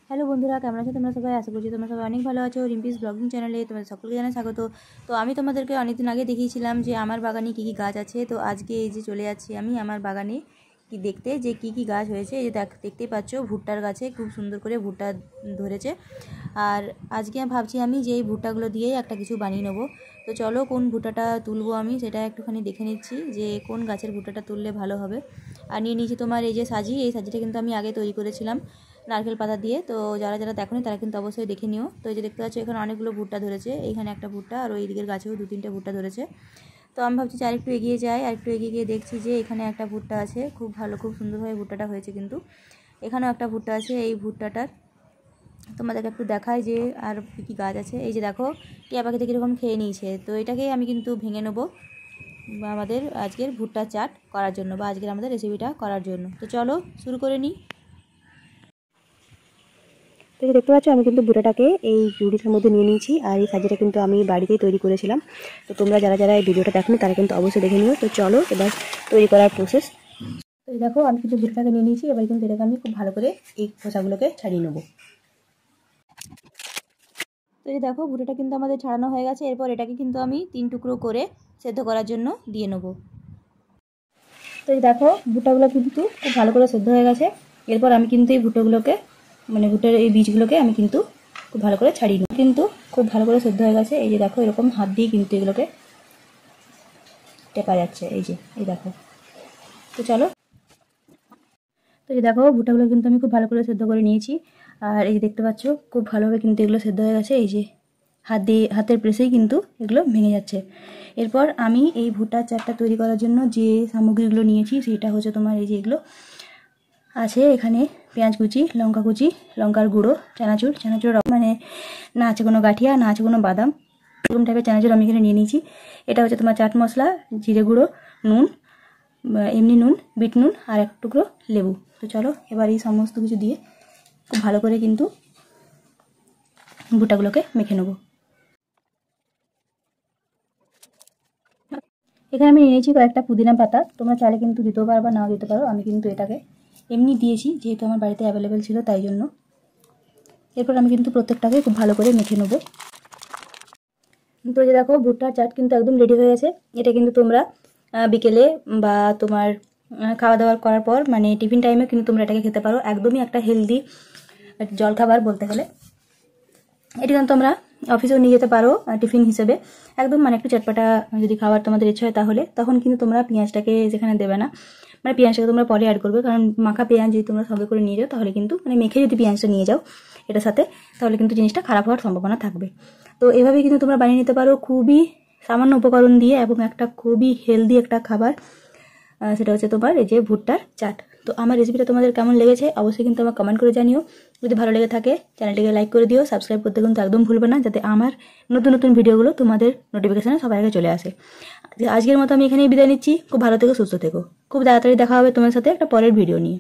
Hello বন্ধুরা, কেমন আছো তোমরা সবাই? আশা করছি তোমরা সবাই অনেক ভালো আছো। রিম্পিস ব্লগিং চ্যানেলে তোমাদের সকলকে জানাই স্বাগত। তো আমি তোমাদেরকে অনেকদিন আগে দেখিয়েছিলাম যে আমার বাগানে কী কী গাছ আছে। তো আজকে এই যে চলে যাচ্ছি আমি আমার বাগানে কি দেখতে যে কী কী গাছ হয়েছে। এই যে দেখতেই পাচ্ছ ভুট্টার গাছে খুব সুন্দর করে ভুট্টা ধরেছে। আর আজকে ভাবছি আমি যে এই ভুট্টাগুলো দিয়েই একটা কিছু বানিয়ে নেবো। তো চলো কোন ভুট্টাটা তুলবো আমি সেটা একটুখানি দেখে নিচ্ছি যে কোন গাছের ভুট্টাটা তুললে ভালো হবে। আর নিয়ে নিয়েছি তোমার এই যে সাজি, এই সাজিটা কিন্তু আমি আগে তৈরি করেছিলাম নারকেল পাতা দিয়ে। তো যারা যারা দেখোনি তারা কিন্তু অবশ্যই দেখে নিও। তো এই যে দেখতে পাচ্ছ এখানে অনেকগুলো ভুট্টা ধরেছে, এইখানে একটা ভুট্টা আর ওই দিকের গাছেও 2-3টে ভুট্টা ধরেছে। তো আমি ভাবছি আর একটু এগিয়ে যাই, আর একটু এগিয়ে গিয়ে দেখছি যে এখানে একটা ভুট্টা আছে, খুব ভালো খুব সুন্দরভাবে ভুট্টাটা হয়েছে। কিন্তু এখানেও একটা ভুট্টা আছে। এই ভুট্টাটার তোমাদেরকে একটু দেখায় যে আর কী কী গাছ আছে। এই যে দেখো টিয়া পাখিতে কীরকম খেয়ে নিয়েছে। তো এটাকেই আমি কিন্তু ভেঙে নেবো আমাদের আজকের ভুট্টা চাট করার জন্য বা আজকের আমাদের রেসিপিটা করার জন্য। তো চলো শুরু করে নিই। তো এই দেখতে পাচ্ছ আমি কিন্তু ভুট্টাটাকে এই ঝুড়িটার মধ্যে নিয়ে নিয়েছি। আর এই সাজিটা কিন্তু আমি বাড়িতেই তৈরি করেছিলাম। তো তোমরা যারা যারা এই ভিডিওটা দেখোনি তারা কিন্তু অবশ্যই দেখে নিও। তো চলো এবার তৈরি করার প্রসেস। তো এই দেখো আমি কিন্তু ভুট্টাটাকে নিয়ে নিয়েছি। এবার কিন্তু এটাকে আমি খুব ভালো করে এই খোসাগুলোকে ছাড়িয়ে নেবো। তো এই দেখো ভুট্টাটা কিন্তু আমাদের ছাড়ানো হয়ে গেছে। এরপর এটাকে কিন্তু আমি 3 টুকরো করে সেদ্ধ করার জন্য দিয়ে নেবো। তো এই দেখো ভুট্টাগুলো কিন্তু খুব ভালো করে সেদ্ধ হয়ে গেছে। এরপর আমি কিন্তু এই ভুট্টাগুলোকে ভুট্টার এই বীজগুলোকে আমি কিন্তু খুব ভালো করে ছাড়িয়ে নেব। কিন্তু খুব ভালো করে সেদ্ধ হয়ে গেছে। এই যে দেখো এরকম হাত দিয়ে কিন্তু এগুলোকে টেপা যাচ্ছে। এই দেখো। তো চলো। তো এই দেখো ভুট্টাগুলো কিন্তু আমি খুব ভালো করে সেদ্ধ করে নিয়েছি। আর এই যে দেখতে পাচ্ছ খুব ভালোভাবে কিন্তু এগুলো সেদ্ধ হয়ে গেছে। এই যে হাতের প্রেসেই কিন্তু এগুলো ভেঙে যাচ্ছে। এরপর আমি এই ভুট্টার চাটটা তৈরি করার জন্য যে সামগ্রীগুলো নিয়েছি সেটা হচ্ছে তোমার এই যে এগুলো আছে এখানে পেঁয়াজ কুচি, লঙ্কা কুচি, লঙ্কার গুঁড়ো, চানাচুর না আছে কোনো গাঠিয়া, না আছে কোনো বাদাম, এরকম টাইপের চানাচুর আমি এখানে নিয়ে নিয়েছি। এটা হচ্ছে তোমার চাট মশলা, জিরে গুঁড়ো, নুন, এমনি নুন, বিট নুন আর এক টুকরো লেবু। তো চলো এবার এই সমস্ত কিছু দিয়ে খুব ভালো করে কিন্তু ভুট্টাগুলোকে মেখে নেবো। এখানে আমি নিয়েছি কয়েকটা পুদিনা পাতা। তোমরা চাইলে কিন্তু দিতেও পারো বা নাও দিতে পারো। আমি কিন্তু এটাকে এমনি দিয়েছি যেহেতু আমার বাড়িতে অ্যাভেলেবেল ছিল তাই জন্য। এরপর আমি কিন্তু প্রত্যেকটাকে খুব ভালো করে মেখে নেবো। তো যে দেখো ভুট্টার চাট কিন্তু একদম রেডি হয়ে গেছে। এটা কিন্তু তোমরা বিকেলে বা তোমার খাওয়া দাওয়া করার পর টিফিন টাইমে কিন্তু তোমরা এটাকে খেতে পারো। একদমই একটা হেলদি জলখাবার বলতে গেলে। এটা কিন্তু তোমরা অফিসেও নিয়ে যেতে পারো টিফিন হিসেবে। একদম একটু চটপাটা যদি খাবার তোমাদের ইচ্ছে হয় তাহলে তখন কিন্তু তোমরা পেঁয়াজটাকে যেখানে দেবে না, পেঁয়াজটাকে তোমরা পরে অ্যাড করবে। কারণ মাখা পেঁয়াজ যদি তোমরা সঙ্গে করে নিয়ে যাও তাহলে কিন্তু মেখে যদি পেঁয়াজটা নিয়ে যাও এটার সাথে তাহলে কিন্তু জিনিসটা খারাপ হওয়ার সম্ভাবনা থাকবে। তো এভাবেই কিন্তু তোমরা বানিয়ে নিতে পারো খুবই সামান্য উপকরণ দিয়ে এবং একটা খুবই হেলদি একটা খাবার। সেটা হচ্ছে তোমার এই যে ভুট্টার চাট। তো আমার রেসিপিটা তোমাদের কেমন লেগেছে অবশ্যই কিন্তু আমার কমেন্ট করে জানিও। যদি ভালো লেগে থাকে চ্যানেলটিকে লাইক করে দিও, সাবস্ক্রাইব করতে কিন্তু একদম ভুলবে না যাতে আমার নতুন নতুন ভিডিওগুলো তোমাদের নোটিফিকেশানে সবার আগে চলে আসে। আজকের মতো আমি এখানেই বিদায় নিচ্ছি। খুব ভালো থেকো, সুস্থ থেকো। খুব তাড়াতাড়ি দেখা হবে তোমার সাথে একটা পরের ভিডিও নিয়ে।